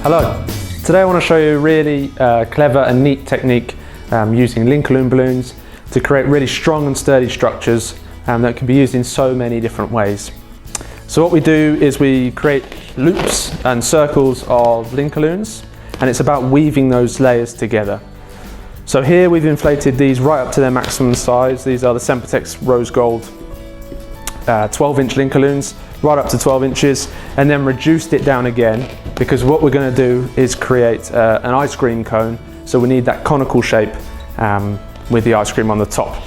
Hello, today I want to show you a really clever and neat technique using Link-O-Loon balloons to create really strong and sturdy structures that can be used in so many different ways. So what we do is we create loops and circles of Link-O-Loons, and it's about weaving those layers together. So here we've inflated these right up to their maximum size. These are the Sempertex Rose Gold 12-inch Link-O-Loons, right up to 12 inches, and then reduced it down again because what we're going to do is create an ice cream cone. So we need that conical shape with the ice cream on the top.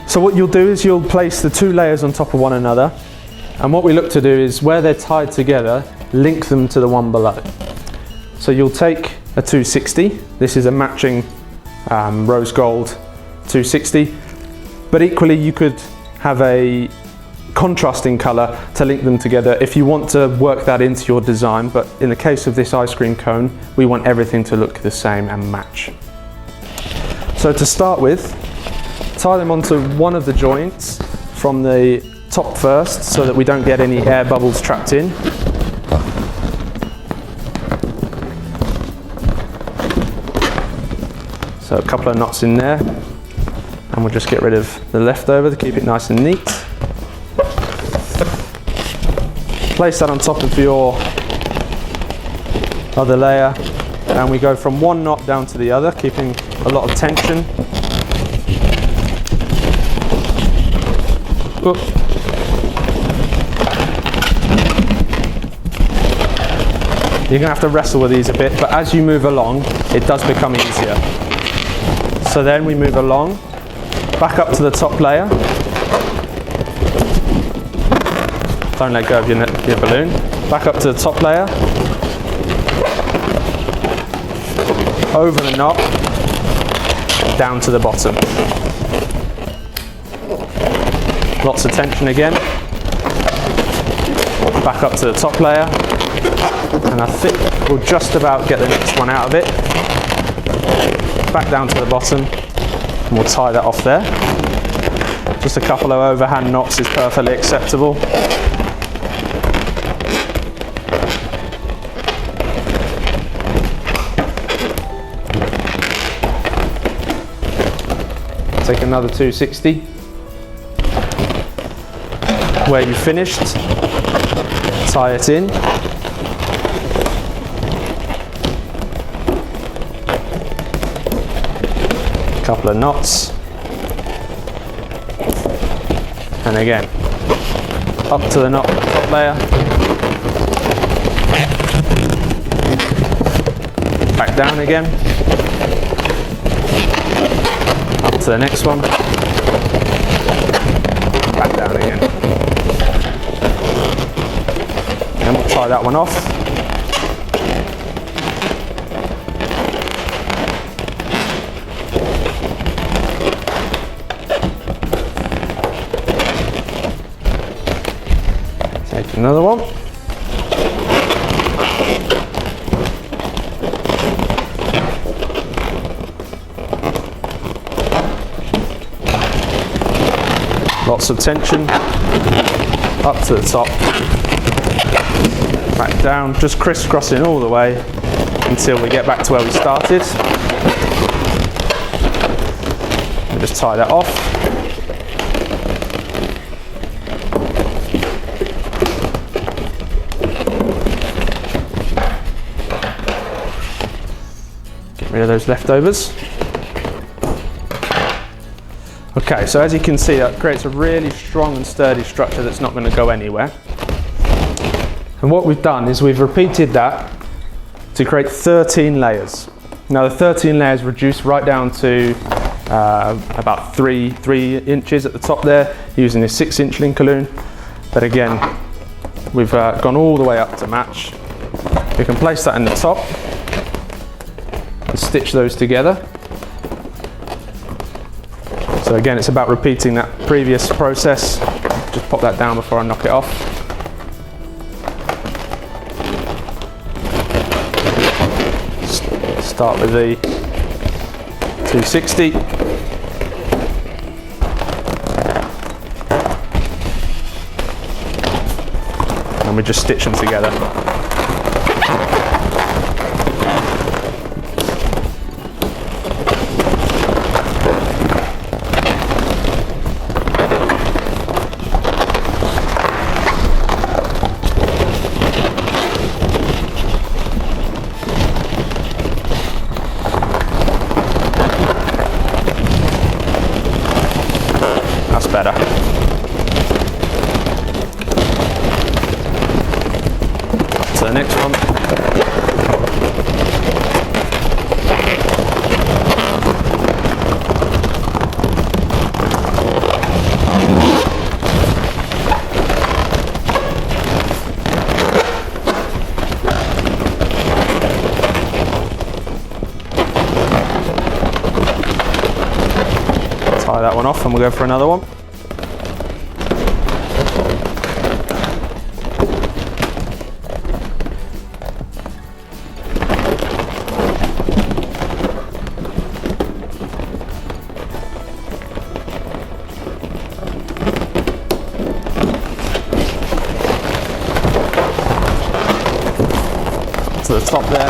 So what you'll do is you'll place the two layers on top of one another, and what we look to do is where they're tied together, link them to the one below. So you'll take a 260, this is a matching rose gold 260, but equally you could have a contrasting colour to link them together if you want to work that into your design, but in the case of this ice cream cone, we want everything to look the same and match. So to start with, tie them onto one of the joints from the top first so that we don't get any air bubbles trapped in. So a couple of knots in there, and we'll just get rid of the leftover to keep it nice and neat. Place that on top of your other layer, and we go from one knot down to the other, keeping a lot of tension. Oops. You're going to have to wrestle with these a bit, but as you move along, it does become easier. So then we move along, back up to the top layer. Don't let go of your balloon. Back up to the top layer. Over the knot, down to the bottom. Lots of tension again. Back up to the top layer. And I think we'll just about get the next one out of it. Back down to the bottom, and we'll tie that off there. Just a couple of overhand knots is perfectly acceptable. Take another 260. Where you finished, tie it in. Couple of knots, and again up to the knot top layer, back down again, up to the next one, back down again, and we'll tie that one off. Take another one. Lots of tension. Up to the top. Back down, just crisscrossing all the way until we get back to where we started. And just tie that off. Rid of those leftovers. Okay, so as you can see, that creates a really strong and sturdy structure that's not going to go anywhere. And what we've done is we've repeated that to create 13 layers. Now the 13 layers reduce right down to about 3 inches at the top there, using a 6-inch Link-O-Loon. But again, we've gone all the way up to match. We can place that in the top. Stitch those together. So again, it's about repeating that previous process. Just pop that down before I knock it off. Start with the 260. And we just stitch them together. That's better. Up to the next one. Tie that one off and we'll go for another one. To the top there.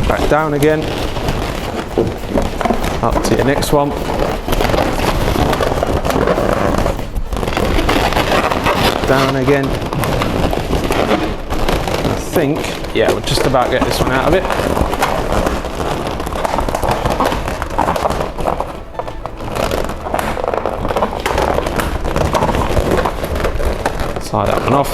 Back down again. Up to your next one. Down again. I think, yeah, we'll just about get this one out of it. Tie that one off.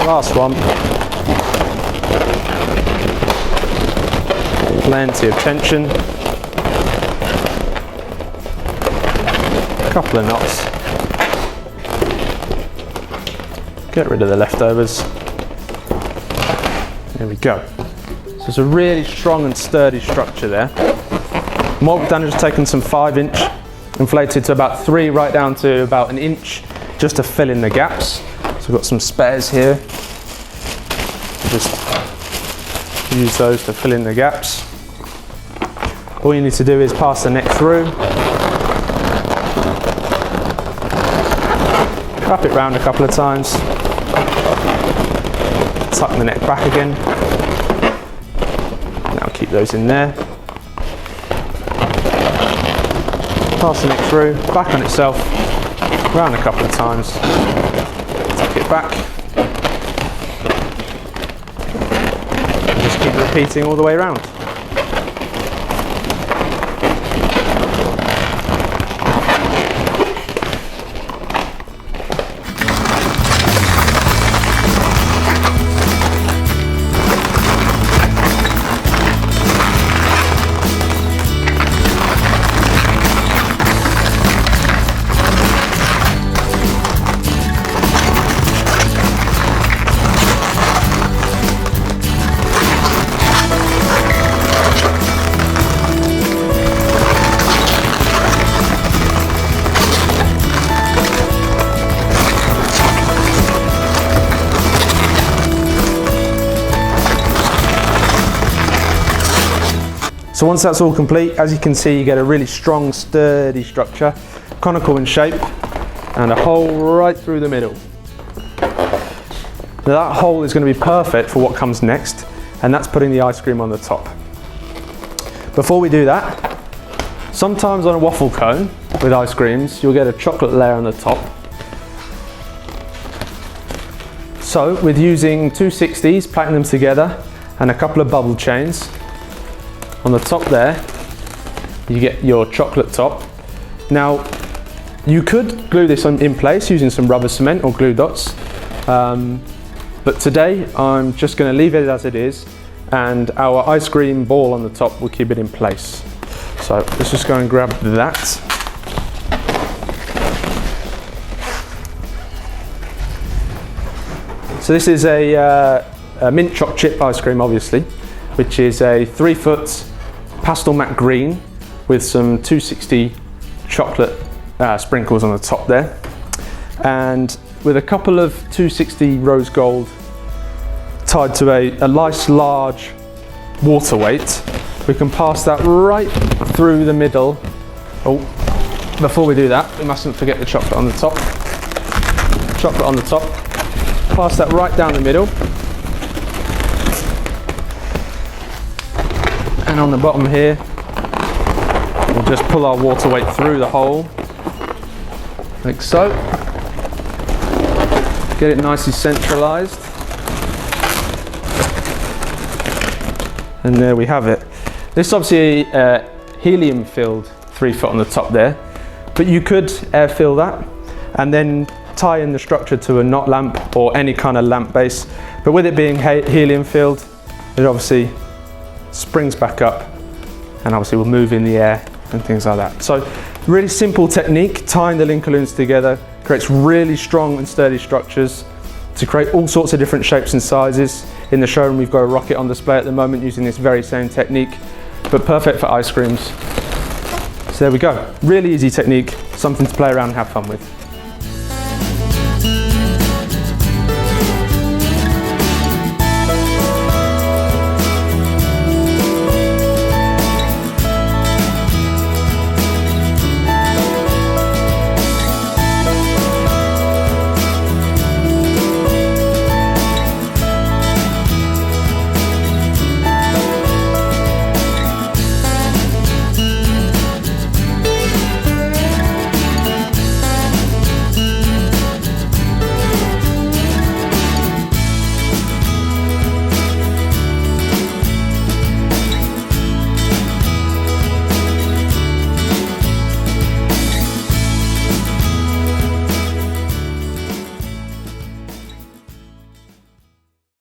Last one. Plenty of tension. A couple of knots. Get rid of the leftovers. There we go. So it's a really strong and sturdy structure there. And what we've done is taken some 5-inch, inflated to about 3, right down to about 1 inch, just to fill in the gaps. So we've got some spares here. Just use those to fill in the gaps. All you need to do is pass the neck through, wrap it round a couple of times, tuck the neck back again. Now keep those in there. Pass the neck through, back on itself, round a couple of times, tuck it back. Just keep repeating all the way around. So once that's all complete, as you can see, you get a really strong, sturdy structure, conical in shape, and a hole right through the middle. Now that hole is going to be perfect for what comes next, and that's putting the ice cream on the top. Before we do that, sometimes on a waffle cone with ice creams, you'll get a chocolate layer on the top. So with using 260s, plaiting them together, and a couple of bubble chains, on the top there, you get your chocolate top. Now, you could glue this in place using some rubber cement or glue dots, but today I'm just going to leave it as it is, and our ice cream ball on the top will keep it in place. So let's just go and grab that. So this is a mint choc chip ice cream, obviously, which is a 3-foot pastel matte green with some 260 chocolate sprinkles on the top there. And with a couple of 260 rose gold tied to a nice large water weight. We can pass that right through the middle. Oh, before we do that, we mustn't forget the chocolate on the top. Chocolate on the top. Pass that right down the middle. And on the bottom here, we'll just pull our water weight through the hole, like so. Get it nicely centralized. And there we have it. This is obviously a helium-filled 3-foot on the top there, but you could air-fill that and then tie in the structure to a knot lamp or any kind of lamp base. But with it being helium-filled, it obviously springs back up and obviously will move in the air and things like that. So really simple technique, tying the Link-O-Loons together creates really strong and sturdy structures to create all sorts of different shapes and sizes. In the showroom we've got a rocket on display at the moment using this very same technique, but perfect for ice creams. So there we go, really easy technique, something to play around and have fun with.